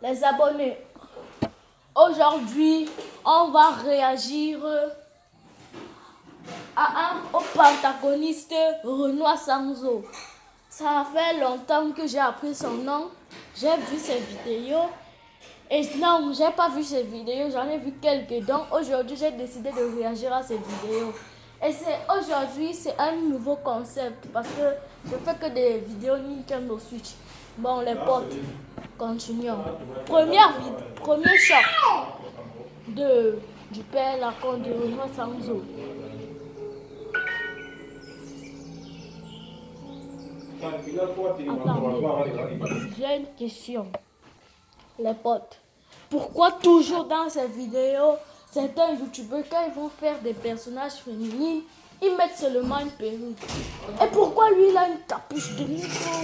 Les abonnés, aujourd'hui, on va réagir au protagoniste Renoir Sanzo. Ça fait longtemps que j'ai appris son nom, j'ai vu ses vidéos. Et non, j'ai pas vu ses vidéos, j'en ai vu quelques. Donc aujourd'hui, j'ai décidé de réagir à ces vidéos. Et aujourd'hui, c'est un nouveau concept parce que je fais que des vidéos Nintendo Switch. Bon, les potes, continuons. Premier choc du père Lacon de Renoir Sanzo. Attendez, j'ai une question. Les potes, pourquoi toujours dans ces vidéos, certains youtubeurs, quand ils vont faire des personnages féminins, ils mettent seulement une perruque? Et pourquoi lui, il a une capuche de micro?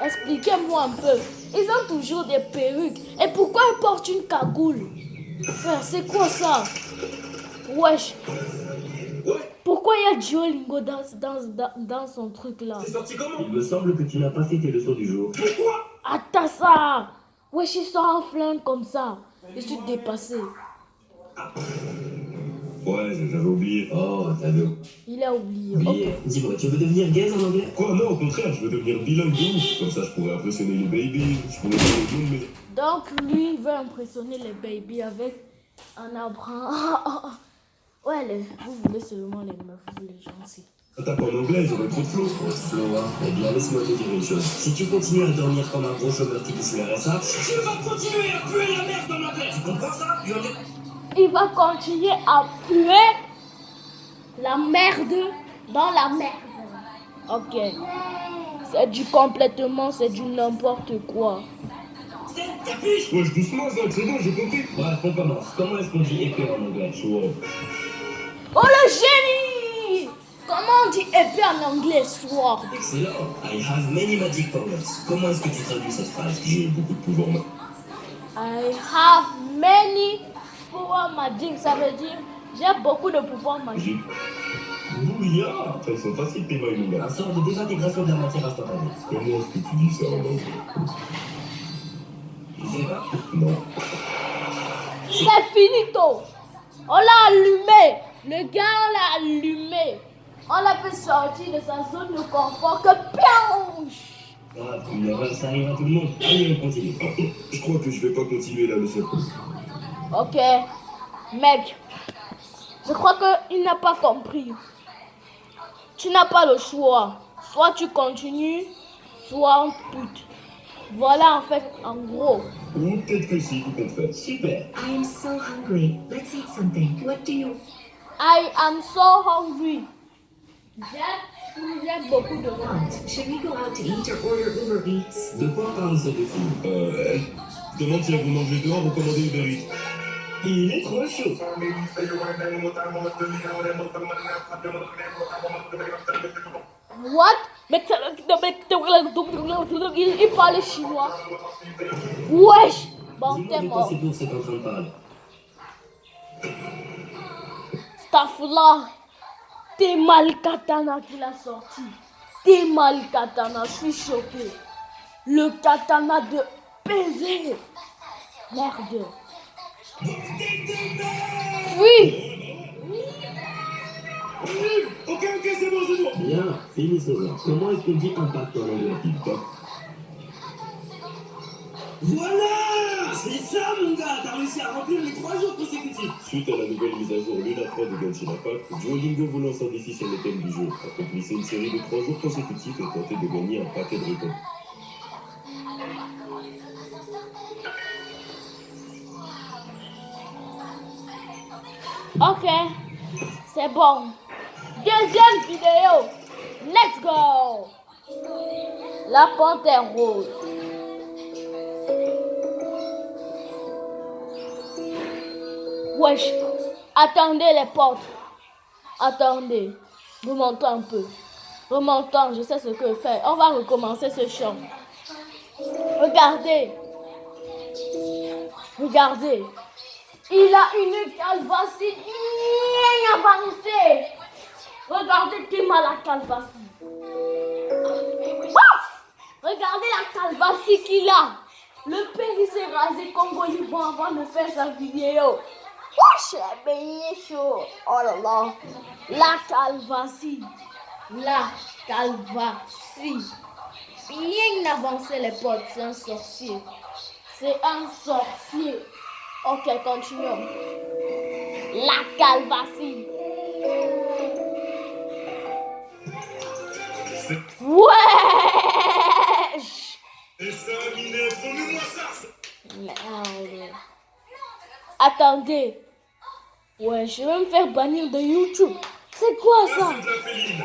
Expliquez-moi un peu. Ils ont toujours des perruques. Et pourquoi ils portent une cagoule? Frère, c'est quoi ça? Wesh. Pourquoi il y a Duolingo dans son truc là? C'est sorti comment? Il me semble que tu n'as pas fait tes leçons du jour. Pourquoi? Attends ça. Wesh, il sort en flingue comme ça. Je suis dépassé. Ouais, j'avais oublié. Oh, t'as vu. Il a oublié. Okay. Dis-moi, tu veux devenir gaze en anglais? Quoi? Non, au contraire, je veux devenir bilingue de ouf. Comme ça, je pourrais impressionner les babies. Je pourrais faire le monde, mais... Donc, lui, il veut impressionner les babies avec un apprend. Ouais, vous voulez seulement les meufs, vous les gens aussi. Attaque en anglais, j'aurais trop de flow. Flow, hein? Eh bien, laisse-moi te dire une chose. Si tu continues à dormir comme un gros chômeur qui touche le RSA, tu vas continuer à puer la merde dans la tête. Tu comprends ça? Il va continuer à puer la merde dans la merde. Ok. C'est du complètement, c'est du n'importe quoi. Ouais, doucement, Zach, c'est bon, j'ai compris. Bref, on commence. Comment est-ce qu'on dit épée en anglais? Sword. Oh le génie! Comment on dit épée en anglais? Sword. Excellent. I have many magic powers. Comment est-ce que tu traduis cette phrase? J'ai beaucoup de pouvoirs. I have many power magic. Ça veut dire j'ai beaucoup de pouvoirs magiques. Bouillard! Elles sont faciles tes mains, mon gars. Un sort de désintégration de la matière instantanée. Comment est-ce que tu dis ça en anglais? Je sais pas. Non. C'est finito. On l'a allumé. Le gars, on l'a allumé. On l'a fait sortir de sa zone de confort que pionche. Ah, ça arrive à tout le monde. Allez, on continue. Je crois que je vais pas continuer la leçon. Ok. Mec, je crois qu'il n'a pas compris. Tu n'as pas le choix. Soit tu continues, soit on te pute. Voilà en fait, en gros. Ou peut-être que si, tout compte fait. Super. I am so hungry. Let's eat something. What do you... I am so hungry. J'ai beaucoup de faim. want? Should we go out to eat or order Uber Eats? De quoi parle ce défi? Demande si elles vont manger dehors ou commander Uber Eats. Il est trop chaud. What? Il parle chinois. Wesh. Bon, t'es Dis-moi de quoi mort. c'est pour c'est en train de parler. Stafula. T'es mal katana qu'il a sorti. T'es mal katana. Je suis choqué. Le katana de baiser. Merde. Oui. Ok, c'est bon. Bien, finissons là. Comment est-ce qu'on dit impact en anglais? TikTok. Voilà! C'est ça, mon gars! T'as réussi à remplir les 3 jours consécutifs! Suite à la nouvelle mise à jour Luna 3 de Genshin Impact, Duolingo vous lance un défi sur le thème du jeu. Accomplissez une série de 3 jours consécutifs et tentez de gagner un paquet de récompenses. Ok. C'est bon. Deuxième vidéo. Let's go. La panthère rose. Wesh. Attendez les potes. Attendez. Remontons un peu. Remontons, je sais ce que faire. On va recommencer ce chant. Regardez. Regardez. Il a une calvasie bien avancée. Regardez Tim à la calvasie. Regardez la calvasie qu'il a. Le père il s'est rasé Congo Libre avant de faire sa vidéo. Wesh, ben chaud. Oh là là. La calvatie. La calvatie. Rien n'avançait les potes, c'est un sorcier. C'est un sorcier. Ok, continuons. La calvatie. Wesh. Et ça, Minette, remets-moi ça. Merde. Attendez. Ouais, je vais me faire bannir de YouTube. C'est quoi ça? C'est de la féline.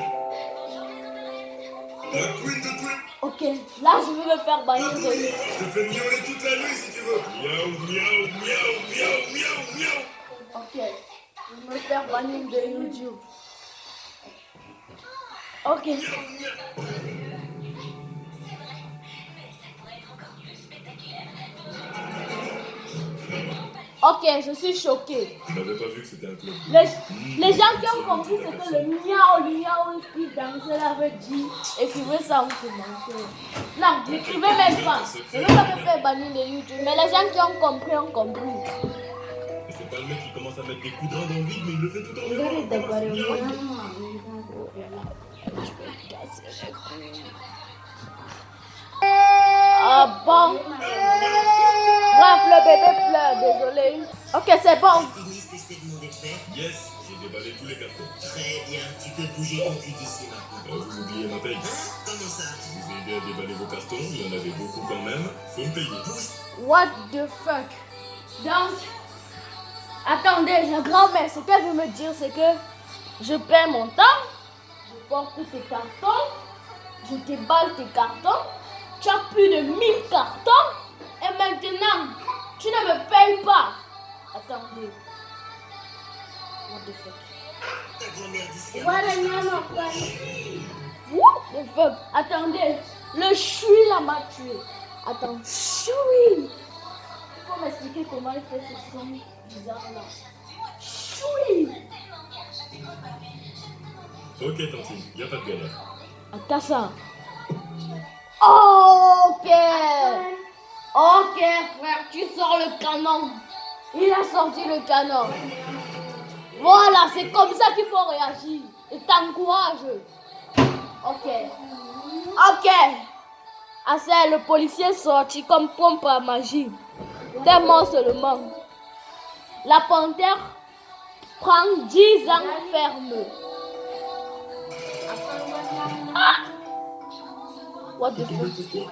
La queen de tous les... Ok, là je vais me faire bannir de YouTube. Je te fais miauler toute la nuit si tu veux. Miaou, miaou, miaou, miaou, miaou, miaou. Ok, je vais me faire bannir de YouTube. Ok. Ok, je suis choquée. Je n'avais pas vu que c'était un club. Les gens qui ont compris ce que le miaou qui dansait là avait dit, écrivez ça en commentaire. Non, n'écrivez même pas. Je ne vais pas me faire bannir de YouTube, mais les gens qui ont compris ont compris. Et c'est pas le mec qui commence à mettre des coups de rein dans le vide, mais il le fait tout en Ah bon? Bref, le bébé pleure, désolé. Ok, c'est bon. Fini ce que je t'ai demandé de faire. Yes, j'ai déballé tous les cartons. Très bien, tu peux bouger ton cul d'ici maintenant. Vous oubliez ma paye. Comment ça? Je vous ai aidé à déballer vos cartons, il y en avait beaucoup quand même. Faut me payer. What the fuck? Donc, attendez, la grand-mère, ce qu'elle veut me dire, c'est que je perds mon temps, je porte tes cartons, je déballe tes cartons, tu as plus de 1000 cartons, et maintenant, tu ne me payes pas. Attendez. What the fuck? Ta grand-mère d'ici. What the fuck? Attendez, le chui là m'a tué. Attends, chui. Il faut m'expliquer comment il fait ce son bizarre là. Chui. Ok, Tantine, y a pas de galère. Attends ça. Ok. Ok, frère, tu sors le canon. Il a sorti le canon. Voilà, c'est comme ça qu'il faut réagir. Et t'encourage. Ok. Ok. Assez, le policier est sorti comme pompe à magie. Des mots seulement. La panthère prend 10 ans ferme. Ah! What the fuck?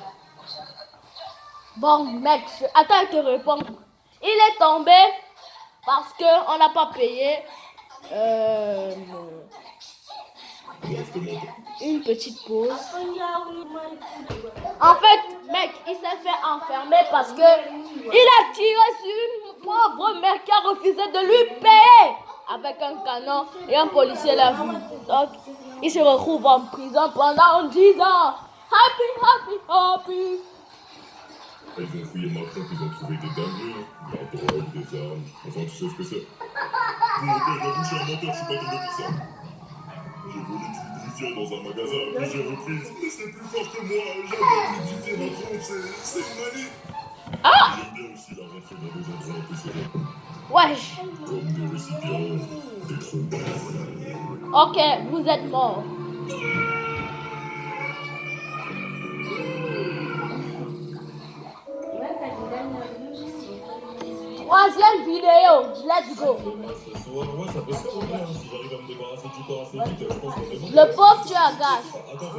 Bon, mec, attends, je te réponds. Il est tombé parce qu'on n'a pas payé une petite pause. En fait, mec, il s'est fait enfermer parce que il a tiré sur une pauvre mère qui a refusé de lui payer avec un canon et un policier l'a vu. Donc, il se retrouve en prison pendant 10 ans. Happy. Ils ont fouillé ma pompe, ils ont trouvé des dingueries, de la drogue, des armes, enfin tu sais ce que c'est. Pour mon père, j'avoue, je suis un menteur, je suis pas tombé pour ça. J'ai volé du brisure dans un magasin à plusieurs reprises, mais c'est plus fort que moi, j'avais utilisé ma pompe, c'est une manie. J'aime bien aussi la rentrer dans des endroits un peu serrés. Wesh. Comme des récipients, des trous. Ok, vous êtes mort. Troisième vidéo, let's go. Ce soir, ouais, ça peut se faire, hein, si j'arrive à me débarrasser du corps assez vite, je pense qu'on est bon. Le pauvre tu agaces. Attends,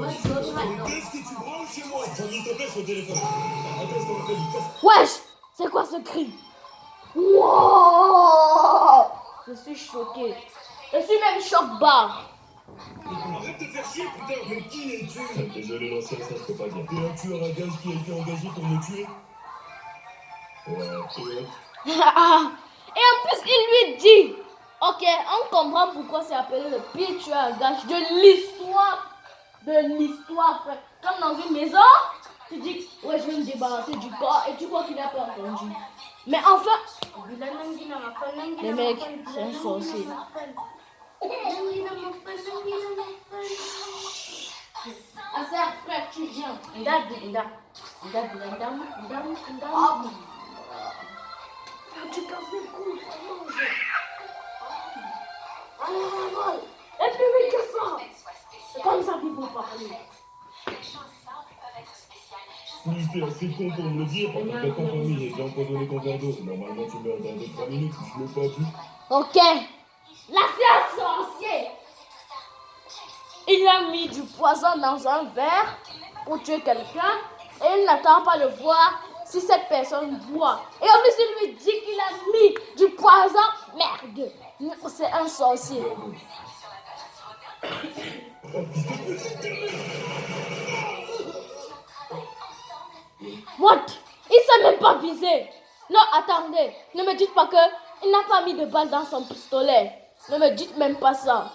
qu'est-ce que tu branles chez moi? J'en ai sur le téléphone. Attends, je te rappelle, Wesh, c'est quoi ce cri? Wow. Je suis choqué. Je suis même choc-barre. arrête de faire chier, putain, mais qui es-tu? Désolé, l'ancien, ça je peux pas dire. T'es un tueur à gages qui a été engagé pour me tuer? Ouais. Et en plus, il lui dit, ok, on comprend pourquoi c'est appelé le pire tueur à gages de l'histoire, frère. Comme dans une maison, tu dis, ouais, je vais me débarrasser du corps et tu crois qu'il n'a pas entendu. Mais enfin, les mecs, c'est un sorcier. Ah, c'est frère, tu viens. Du café cool, et plus vite que ça. C'est comme ça qu'il faut parler. Si t'es assez con pour me le dire, quand tu fais ta famille et bien empoisonné ton verre d'eau, normalement tu meurs dans 2-3 minutes, je l'ai pas dit. Ok, la séance sorcier. Il a mis du poison dans un verre pour tuer quelqu'un et il n'attend pas de voir si cette personne boit. Et en plus, il lui dit qu'il a mis du poison. Merde, c'est un sorcier. What? Il s'est même pas visé. Non, attendez, ne me dites pas que il n'a pas mis de balle dans son pistolet. Ne me dites même pas ça.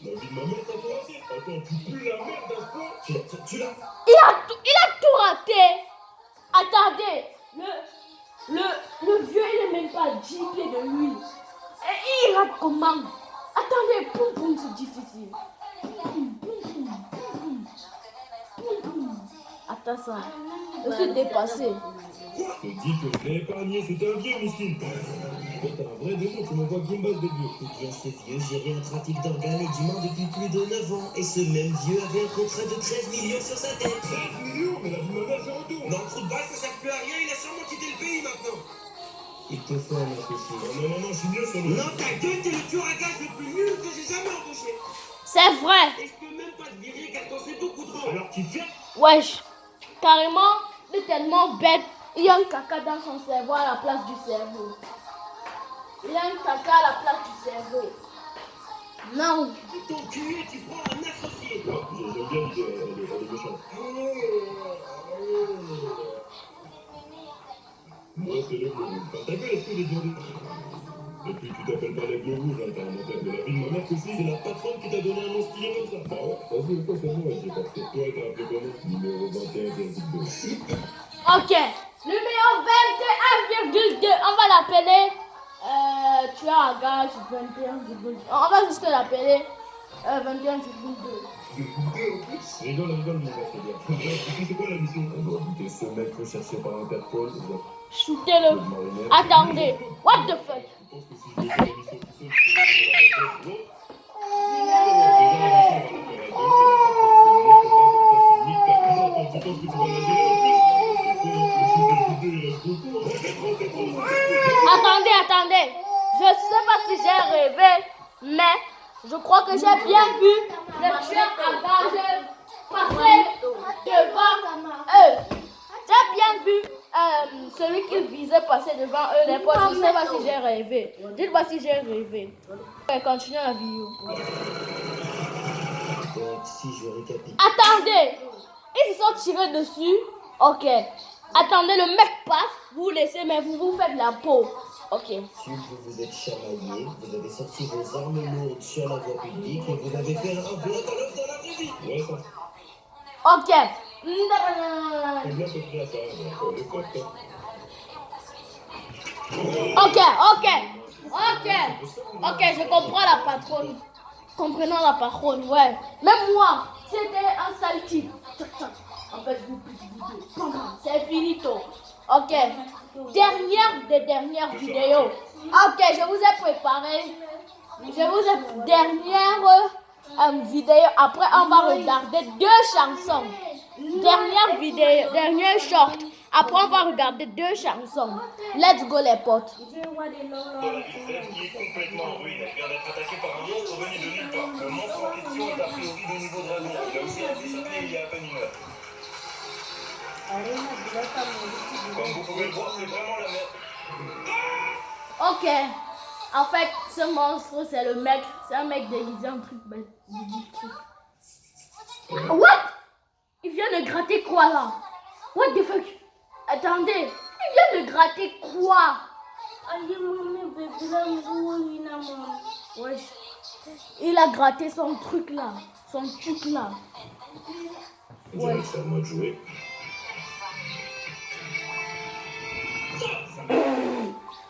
La vie de ma mère, t'as tout raté. Attends, tu pues la merde à ce point. Tu l'as. Il a tout raté. Attendez, le vieux, il n'est même pas 10 pieds de lui. Et il rate comment? Attendez, poum poum, c'est difficile. Poum, poum, poum, poum, poum, poum. Attends ça, je suis dépassé. Je te dis que je l'ai épargné, c'était un vieux, Miskine. Toi, t'as un vrai démon, tu m'envoies Gimbal de vieux. Eh bien, ce vieux gérait un trafic d'organes et d'humains depuis plus de 9 ans. Et ce même vieux avait un contrat de 13 millions sur sa tête. 13 millions, mais la vie de ma mère, c'est retour. Dans le trou de balle, ça sert plus à rien, il a sûrement quitté le pays maintenant. Il te fait un associé. Non, je suis mieux sur le. Non, ta gueule, t'es le tueur à gage le plus nul que j'ai jamais embauché. C'est vrai. Et je peux même pas te virer car t'en sais beaucoup trop. Alors tu fais. Wesh, carrément, il est tellement bête. Il y a un caca dans son cerveau à la place du cerveau. Il y a un caca à la place du cerveau. Non. Ton cul, tu prends un associé. Non, j'aime bien l'idée, elle est méchante. Moi, c'est le bleu rouge. Enfin, ta gueule, est-ce que j'ai demandé? Et puis, tu t'appelles pas l'aigle rouge, hein, t'as un menteur de la vie de ma mère que si, c'est la patronne qui t'a donné un nom stylé comme ça. Bah ouais, vas-y, quoi, c'est moi, j'ai pas fait. Toi, t'as appelé comment? Numéro 21,2. Ok. Numéro 21,2. On va l'appeler. Tu as un gage 21,2. On va juste l'appeler 21,2. Rigole, mon gars, c'est bien. C'est quoi la mission? On doit buter ce mec recherché par Interpol. Shootez-le. Attendez. What the fuck? Je pense que si je fais la mission tout seul, je peux Attendez. Je sais pas si j'ai rêvé, mais je crois que j'ai bien vu le tueur à gage passer devant eux. J'ai bien vu celui qui visait passer devant eux. Les potes, je sais pas si j'ai rêvé. Dites-moi si j'ai rêvé. Continuez la vidéo. Donc, si je récapitule. Attendez, ils se sont tirés dessus. Ok. Attendez, le mec passe, vous laissez, mais vous faites la peau. Ok. Si vous vous êtes chamaillé, vous avez sorti vos armes lourdes sur la voie publique et vous avez fait un vote à l'œuf dans la vraie vie. Ouais, ça. Ok. C'est bien ce qu'il y a, ça. On est fort, ça. Ok, je comprends la patronne. Comprenons la patronne, ouais. Même moi, c'était un sale type. En fait, je vous pisse vidéo. C'est finito. Ok. Dernière des dernières vidéos. Ok, je vous ai préparé. Dernière vidéo. Après, on va regarder 2 chansons. Dernière vidéo, dernier short. Après, on va regarder 2 chansons. Let's go, les potes. Qui est complètement en ruine. Elle vient d'être attaquée par un monstre venu de nulle part. Le monstre en question est a priori de niveau dragon. Il a aussi été sorti il y a à peine 1 heure. Comme vous pouvez le voir, c'est vraiment la merde. Ok. En fait, ce monstre, c'est le mec. C'est un mec déguisé en truc bête. What? Il vient de gratter quoi là? What the fuck? Attendez. Il vient de gratter quoi? Ouais. Il a gratté son truc là. Son truc là. Ouais. C'est à moi de jouer.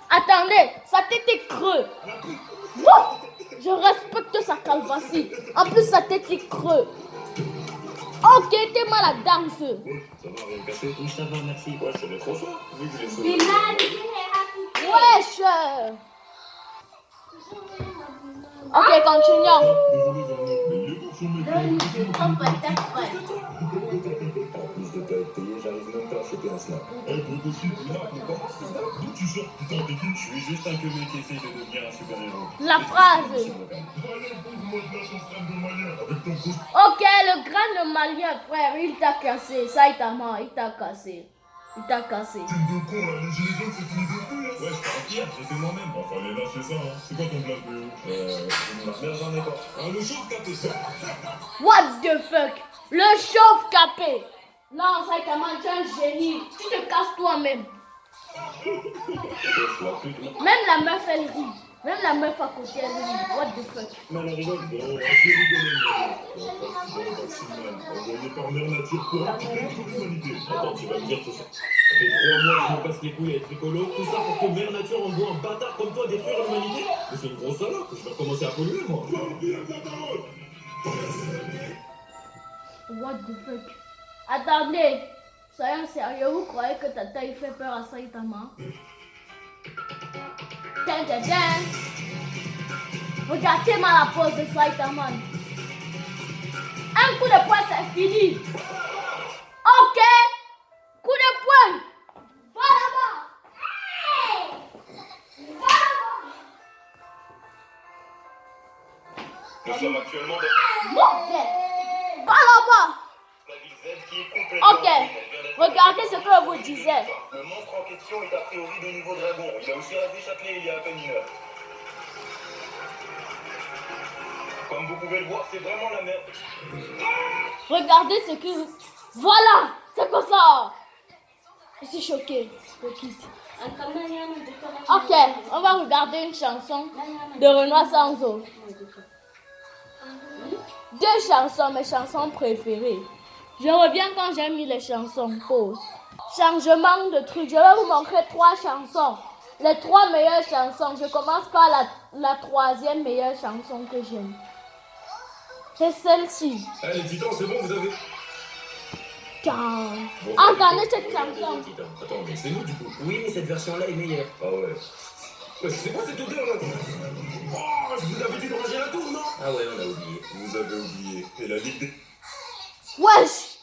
Attendez, sa tête est creuse. Wow, je respecte sa calvatie. En plus, sa tête est creuse. Ok, t'es mal à danse. Ouais, ça va, rien cassé? Oui, ça va, merci. Ouais, ça va être trop fort, vu que je l'ai sauvé. Wesh. Ok, continuons. Désolé, Vernet. Mais il est bon son mec. En plus de pas être payé, j'arrive même pas à choper un snap. Eh, beau gosse, là, on commence ce snap? D'où tu sors, putain, t'es qui? Je suis juste un queue qui essaie de devenir un super-héros. La phrase. Allez, prouve-moi de la chance crâne de malien avec ton gosse. Ok, le crâne malien, frère, il t'a cassé. Ça, il t'a marre, il t'a cassé. Il t'a cassé. Tête de con, là, les gilets jaunes, c'est fini depuis, hein. Ouais, je t'en pire, j'ai fait moi-même. Enfin, fallait lâcher ça, hein. C'est quoi ton place, BO? Merde, j'en ai pas. Le chauve capé, ça. What the fuck? Le chauve capé. Non, ça, il t'a marre, tu es un génie. Tu te casses toi-même. Même la meuf, elle rit. Même la meuf à côté, elle rit. What the fuck? Mais elle rigole, bon, on va essayer de rigoler, mais bon, Maximum, envoyé par Mère Nature pour entraîner toute l'humanité. Attends, tu vas me dire tout ça. Ça fait 3 mois que je me passe les couilles avec Tricolo, tout ça pour que Mère Nature envoie un bâtard comme toi détruire l'humanité? Mais c'est une grosse salope, je vais recommencer à polluer, moi. What the fuck? Attendez. Soyons sérieux, vous croyez que Tata il fait peur à Saitama? Tiens, tiens, tiens. Regardez-moi la pose de Saitama. Un coup de poing, c'est fini. Ok. Coup de poing. Va là-bas. Va là-bas. Nous sommes actuellement dans Bordel. Va là-bas. la ville Z qui est complètement... Ok. Regardez ce que je vous disais. Le monstre en question est a priori de niveau dragon. Il a aussi rasé Châtelet il y a à peine une heure. Comme vous pouvez le voir, c'est vraiment la merde. Regardez ce que... Voilà. C'est comme ça. Je suis choquée. Je quitte. Ok. On va regarder une chanson de Renoir Sanzo. 2 chansons, mes chansons préférées. Je reviens quand j'ai mis les chansons. Pause. Changement de truc. Je vais vous montrer 3 chansons. Les 3 meilleures chansons. Je commence par la 3e meilleure chanson que j'aime. C'est celle-ci. Allez, Titan, c'est bon, vous avez... Ciao. Bon, Entendez cette regardez, chanson. Titan. Attends, mais c'est nous du coup. Oui, mais cette version-là est meilleure. Ah ouais. Ouais, c'est quoi cette odeur là? Oh, je vous avais dit de ranger la tour, non? Ah ouais, on a oublié. Vous avez oublié. Et la Ligue des... Wesh.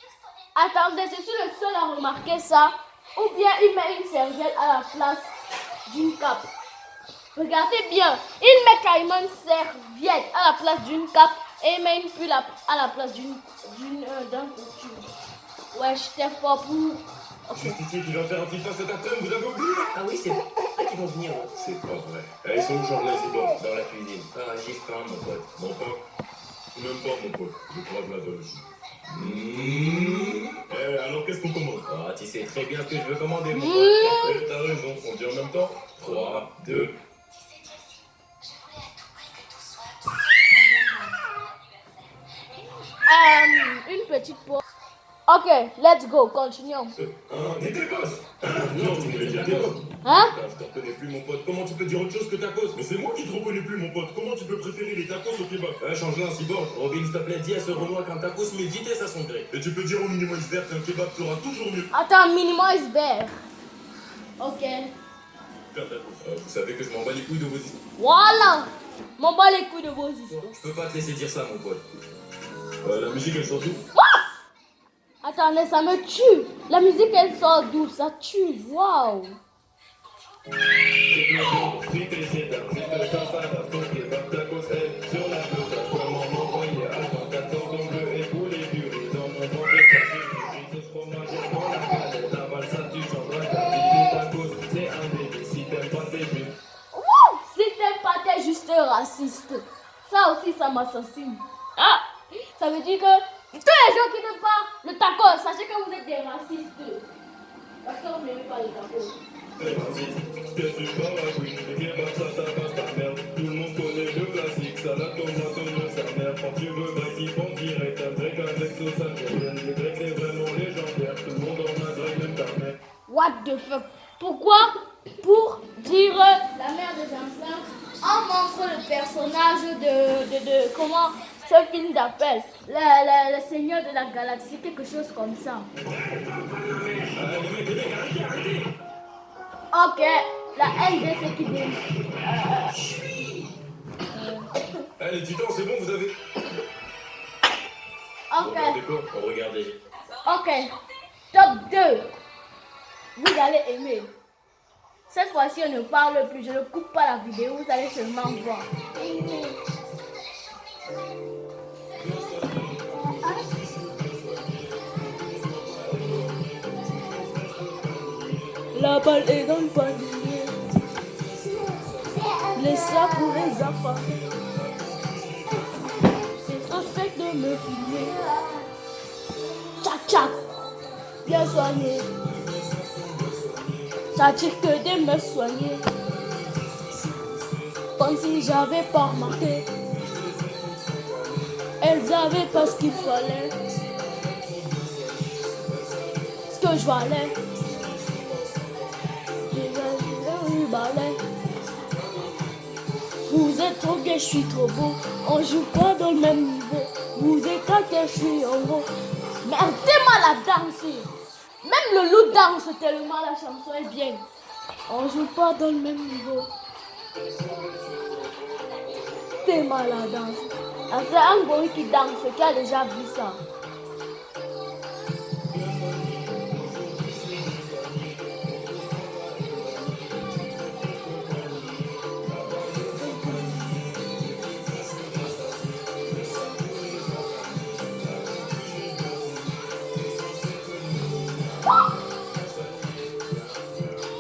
Attendez, je suis le seul à remarquer ça. Ou bien il met une serviette à la place d'une cape. Regardez bien. Il met carrément une serviette à la place d'une cape. Et il met une pull à la place d'un costume. Wesh, t'es fort pour... Justicier qui va faire un petit face cet après-midi, vous avez oublié? Ah oui, c'est vrai. Ah, qu'ils vont venir. Hein. C'est pas vrai. Eh, ils sont où, Charles, c'est bon. Dans la cuisine. Ah, j'y ferai mon pote. Non pas. Même pas, mon pote. Je crave la dalle aussi. Eh, alors qu'est-ce qu'on commande? Ah, tu sais très bien ce que je veux commander, mon pote. Eh, t'as raison, on dit en même temps. 3, 2... Une petite pause. Ok, let's go, continuons. Des tacos. Non, tu voulais dire tacos. Hein? Je te reconnais plus, mon pote. Comment tu peux dire autre chose que tacos? Mais c'est moi qui te reconnais plus, mon pote. Comment tu peux préférer les tacos au kebab? Change-la, un cyborg. Robin, s'il te plaît, dis à ce Renoir qu'un tacos met vitesse à son gré. Et tu peux dire au minimum iceberg qu'un kebab sera toujours mieux Attends, minimum iceberg. Ok. qu'un tacos. Vous savez que je m'en bats les couilles de vos histoires. Voilà. M'en bats les couilles de vos histoires. Je peux pas te laisser dire ça, mon pote. La musique, elle sort d'où? Attendez, ça me tue. La musique, elle sort d'où? Ça tue. Waouh. Si t'aimes pas, t'es juste raciste. Ça aussi, ça m'assassine. Ah, ça veut dire que tous les gens qui n'aiment pas le taco, sachez que vous êtes des racistes. Parce que vous n'aimez pas le taco. Tout le monde connaît le classique, salade, tomate, oignon, sa mère. Quand tu veux, grec, ils font direct. Un grec avec sauce algérienne. Le grec, c'est vraiment légendaire. Tout le monde en a grec, même ta mère. What the fuck? Pourquoi? Pour dire la mère des anciens, on montre le personnage de comment? ce film d'appel. Le Seigneur de la Galaxie, quelque chose comme ça. Ok, la LDC qui dit. Allez, du temps, c'est bon, vous avez. Ok. Regardez. Ok. Top 2. Vous allez aimer. Cette fois-ci, on ne parle plus. Je ne coupe pas la vidéo. Vous allez seulement voir. La balle est dans le panier. Les sacs pour les enfants. C'est refait de me filmer. Tchac tchac. Bien soigné. Ça dit que de me soigner. Comme si j'avais pas remarqué. Elles avaient pas ce qu'il fallait. Ce que je valais. Vous êtes trop gay, je suis trop beau. On joue pas dans le même niveau. Vous êtes je suis en haut. Mais tellement la danse. Même le loup danse tellement la chanson est bien. On joue pas dans le même niveau. Tellement la danse. C'est un boy qui danse, qui a déjà vu ça.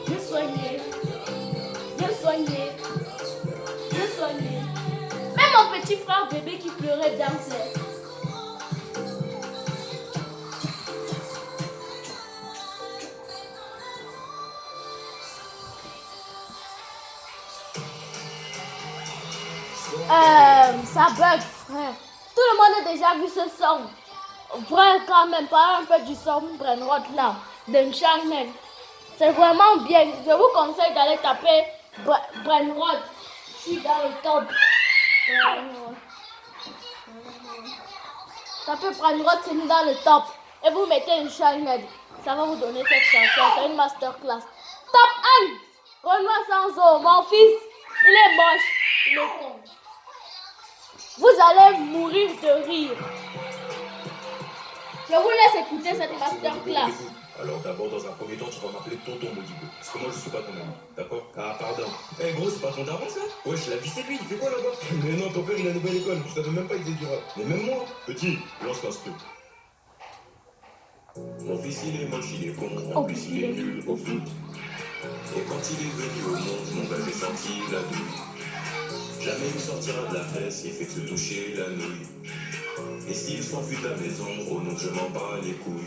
Bien soigné. Bien soigné. Bien soigné. Même mon petit frère bébé qui pleurait dansait. Ça bug, frère. Tout le monde a déjà vu ce son. Vrai quand même, parle un peu du son Brainrot là, d'un channel. C'est vraiment bien. Je vous conseille d'aller taper Brainrot. Je suis dans le top. Tapez Brainrot, c'est mis dans le top. Et vous mettez une channel. Ça va vous donner cette chanson. C'est une masterclass. Top 1. Renoir sans eau. Mon fils, il est moche. Il est con. Vous allez mourir de rire. Je vous laisse écouter cette masterclass. Alors d'abord, dans un premier temps, tu vas m'appeler tonton Modibo. Parce que moi, je suis pas ton ami. D'accord? Ah, pardon. Eh gros, c'est pas ton daron, ça? Wesh, la vie, c'est lui. Il fait quoi là-bas? Mais non, ton père, il a une nouvelle école. Je savais même pas qu'il était durable. Mais même moi, petit, lance l'instru. Mon fils, il est moche, il est con. En plus, il est nul au foot. Et quand il est venu au monde, mon bébé senti la douille. Jamais il sortira de la presse, il fait que se toucher la nouille. Et s'il s'enfuit de la maison, oh non, je m'en bats les couilles.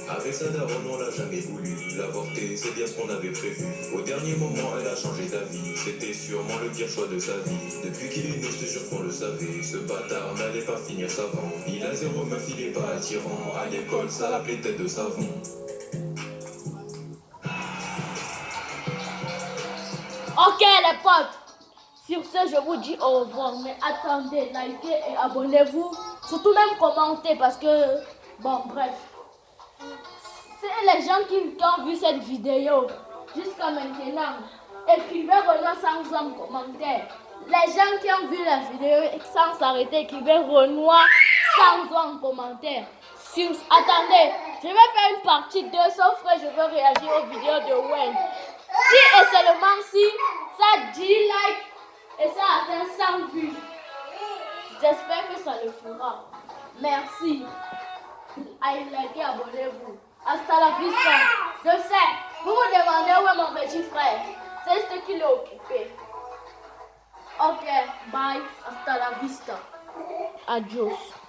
Avec sa daronne, on l'a jamais voulu. L'avorter, c'est bien ce qu'on avait prévu. Au dernier moment, elle a changé d'avis. C'était sûrement le pire choix de sa vie. Depuis qu'il est né, je te jure qu'on le savait. Ce bâtard n'allait pas finir savant. Il a zéro meuf, il est pas attirant. À l'école, ça l'appelait tête de savon. Ok les potes. Sur ce, je vous dis au revoir. Mais attendez, likez et abonnez-vous. Surtout même commentez parce que... Bon, bref. C'est les gens qui ont vu cette vidéo jusqu'à maintenant. Écrivez Renoir sans en commentaire. Les gens qui ont vu la vidéo sans s'arrêter, écrivez Renoir sans en commentaire. Attendez, je vais faire une partie 2 sauf que je veux réagir aux vidéos de Wayne. Si et seulement si ça 10 likes et ça atteint 100 vues. J'espère que ça le fera. Merci. Allez, likez, abonnez-vous. Hasta la vista. Je sais, vous vous demandez où est mon petit frère. C'est ce qui l'a occupé. Ok, bye. Hasta la vista. Adios.